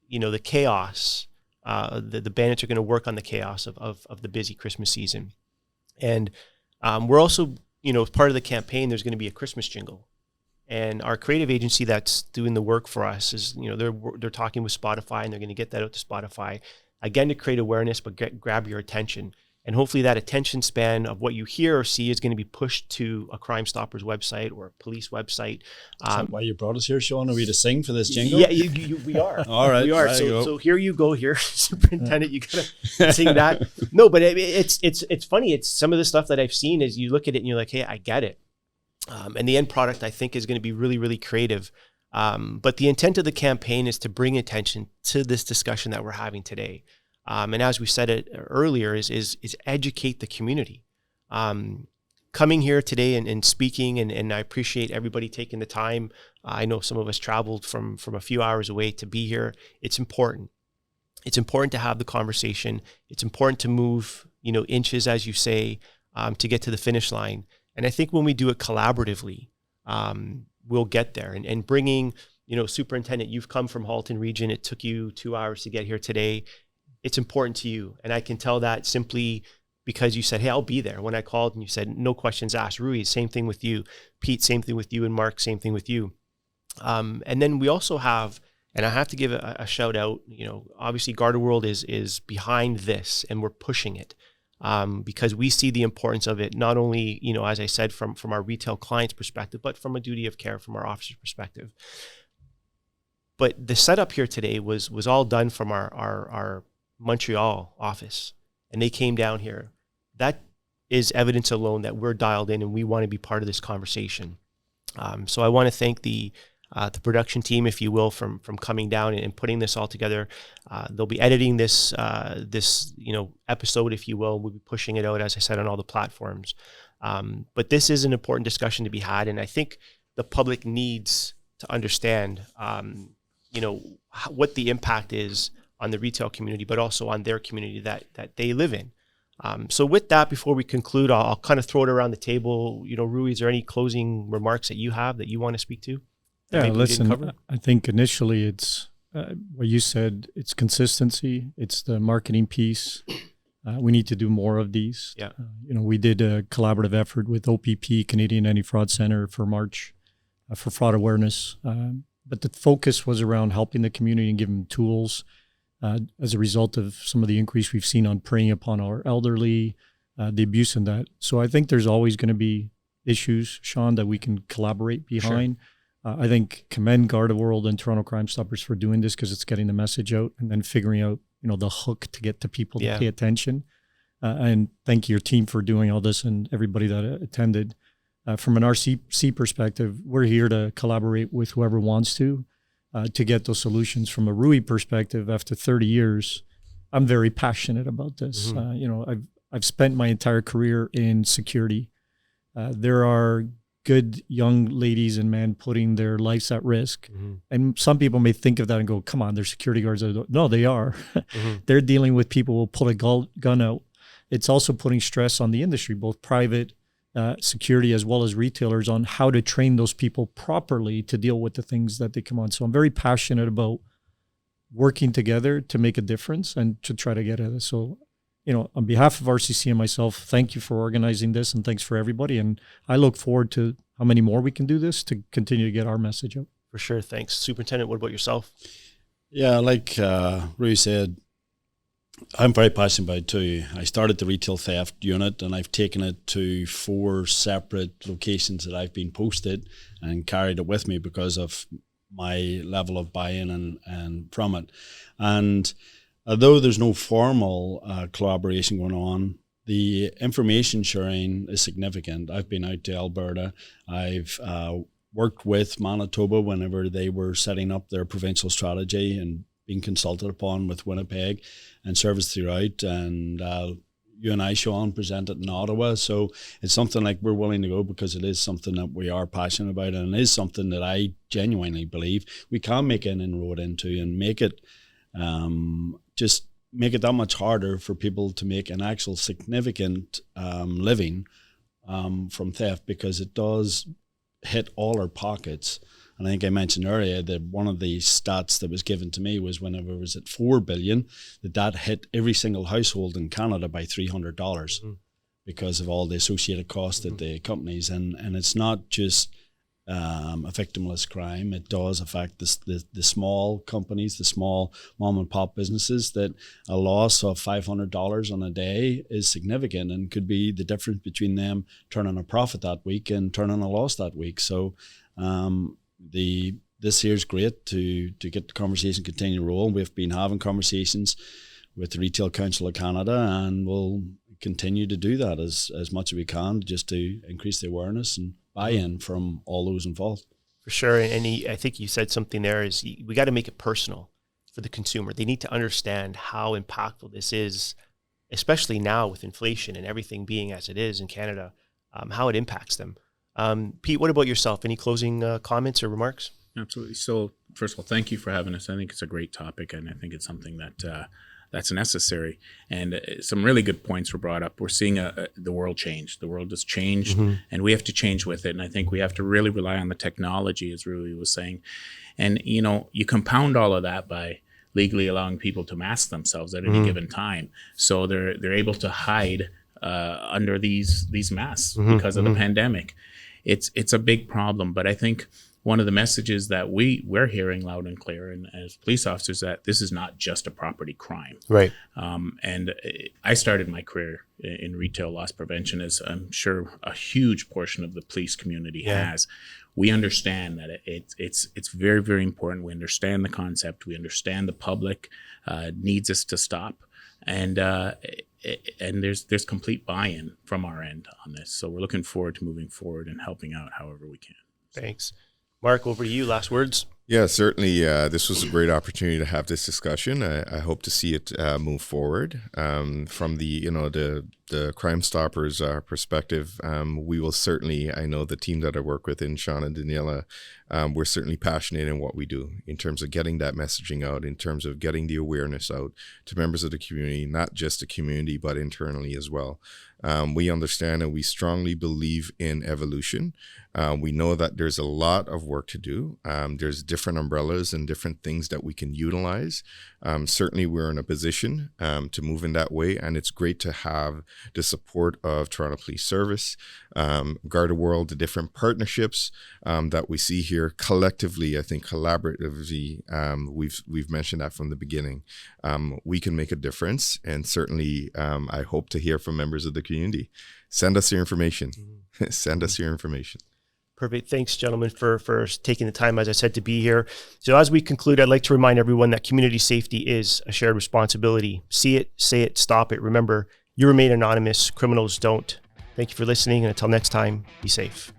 S2: you know, the chaos, the bandits are going to work on the chaos of the busy Christmas season. And we're also, you know, as part of the campaign, there's going to be a Christmas jingle. And our creative agency that's doing the work for us is, you know, they're talking with Spotify, and they're going to get that out to Spotify, again, to create awareness, but grab your attention. And hopefully that attention span of what you hear or see is going to be pushed to a Crime Stoppers website or a police website.
S1: Is that why you brought us here, Sean? Are we to sing for this jingle?
S2: Yeah, we are.
S1: All right.
S2: We are. So here you go here, Superintendent, you got to sing that. No, but it's funny. It's some of the stuff that I've seen is you look at it and you're like, hey, I get it. And the end product, I think, is going to be really, really creative. But the intent of the campaign is to bring attention to this discussion that we're having today. And as we said it earlier, is educate the community. Coming here today and speaking, and I appreciate everybody taking the time. I know some of us traveled from a few hours away to be here. It's important. It's important to have the conversation. It's important to move, you know, inches, as you say, to get to the finish line. And I think when we do it collaboratively, we'll get there. And bringing, you know, Superintendent, you've come from Halton region. It took you 2 hours to get here today. It's important to you. And I can tell that simply because you said, hey, I'll be there. When I called and you said, no questions asked. Rui, same thing with you. Pete, same thing with you. And Mark, same thing with you. And then we also have, and I have to give a shout out, you know, obviously GardaWorld is behind this, and we're pushing it. Because we see the importance of it, not only, you know, as I said, from our retail clients' perspective, but from a duty of care from our officers' perspective. But the setup here today was all done from our Montreal office, and they came down here. That is evidence alone that we're dialed in and we want to be part of this conversation. So I want to thank the production team, if you will, from coming down and putting this all together. They'll be editing this you know, episode, if you will. We'll be pushing it out, as I said, on all the platforms. But this is an important discussion to be had, and I think the public needs to understand, you know, what the impact is on the retail community, but also on their community that they live in. So with that, before we conclude, I'll kind of throw it around the table. You know, Rui, is there any closing remarks that you have that you want to speak to?
S4: Yeah, listen, I think initially it's what you said, it's consistency. It's the marketing piece. We need to do more of these.
S2: Yeah.
S4: You know, we did a collaborative effort with OPP, Canadian Anti-Fraud Center, for March for fraud awareness. But the focus was around helping the community and giving them tools as a result of some of the increase we've seen on preying upon our elderly, the abuse in that. So I think there's always going to be issues, Sean, that we can collaborate behind. Sure. I think commend GardaWorld and Toronto Crime Stoppers for doing this, because it's getting the message out and then figuring out, you know, the hook to get to people to pay attention. and thank your team for doing all this and everybody that attended. From an RCC perspective, we're here to collaborate with whoever wants to get those solutions. From a RUI perspective, after 30 years, I'm very passionate about this. I've spent my entire career in security. There are good young ladies and men putting their lives at risk. And some people may think of that and go, come on, they're security guards. No, they are. They're dealing with people who will pull a gun out. It's also putting stress on the industry, both private security as well as retailers, on how to train those people properly to deal with the things that they come on. So I'm very passionate about working together to make a difference and to try to get at it. So, on behalf of RCC and myself, thank you for organizing this, and thanks for everybody. And I look forward to how many more we can do this to continue to get our message out.
S2: For sure. Thanks. Superintendent, what about yourself?
S1: Yeah, like Rui said, I'm very passionate about it too. I started the retail theft unit, and I've taken it to 4 separate locations that I've been posted and carried it with me because of my level of buy-in and from it. And although there's no formal collaboration going on, the information sharing is significant. I've been out to Alberta. I've worked with Manitoba whenever they were setting up their provincial strategy and being consulted upon with Winnipeg and service throughout. And you and I, Sean, presented in Ottawa. So it's something like we're willing to go because it is something that we are passionate about, and it is something that I genuinely believe we can make an inroad into and make it just make it that much harder for people to make an actual significant living from theft, because it does hit all our pockets. And I think I mentioned earlier that one of the stats that was given to me was whenever it was at 4 billion, that hit every single household in Canada by $300 because of all the associated costs that the companies, and it's not just a victimless crime. It does affect the small companies, the small mom and pop businesses, that a loss of $500 on a day is significant and could be the difference between them turning a profit that week and turning a loss that week. So this here's great to get the conversation continue to roll. We've been having conversations with the Retail Council of Canada, and we'll continue to do that as much as we can, just to increase the awareness and buy-in from all those involved.
S2: For sure. And I think you said something there is we got to make it personal for the consumer. They need to understand how impactful this is, especially now with inflation and everything being as it is in Canada, how it impacts them. Pete, what about yourself? Any closing comments or remarks?
S5: Absolutely. So first of all, thank you for having us. I think it's a great topic, and I think it's something that that's necessary. And some really good points were brought up. We're seeing the world change. The world has changed, and we have to change with it. And I think we have to really rely on the technology, as Rui was saying. And, you compound all of that by legally allowing people to mask themselves at any given time. So they're able to hide under these masks because of the pandemic. It's a big problem, but I think one of the messages that we're hearing loud and clear, and as police officers, that this is not just a property crime.
S2: Right.
S5: And I started my career in retail loss prevention, as I'm sure a huge portion of the police community has. We understand that it's very, very important. We understand the concept. We understand the public needs us to stop. And there's complete buy-in from our end on this. So we're looking forward to moving forward and helping out however we can.
S2: Thanks. Mark, over to you. Last words.
S6: Yeah, certainly. This was a great opportunity to have this discussion. I hope to see it move forward. From the Crime Stoppers perspective, we will certainly, I know the team that I work with in Sean and Daniela, we're certainly passionate in what we do in terms of getting that messaging out, in terms of getting the awareness out to members of the community, not just the community, but internally as well. We understand and we strongly believe in evolution. We know that there's a lot of work to do. There's different umbrellas and different things that we can utilize. Certainly we're in a position to move in that way, and it's great to have the support of Toronto Police Service, GardaWorld, the different partnerships that we see here collectively. I think collaboratively, we've mentioned that from the beginning. We can make a difference, and certainly I hope to hear from members of the community. Send us your information. Send us your information.
S2: Perfect. Thanks, gentlemen, for taking the time, as I said, to be here. So as we conclude, I'd like to remind everyone that community safety is a shared responsibility. See it, say it, stop it. Remember, You remain anonymous. Criminals don't. Thank you for listening. And until next time, be safe.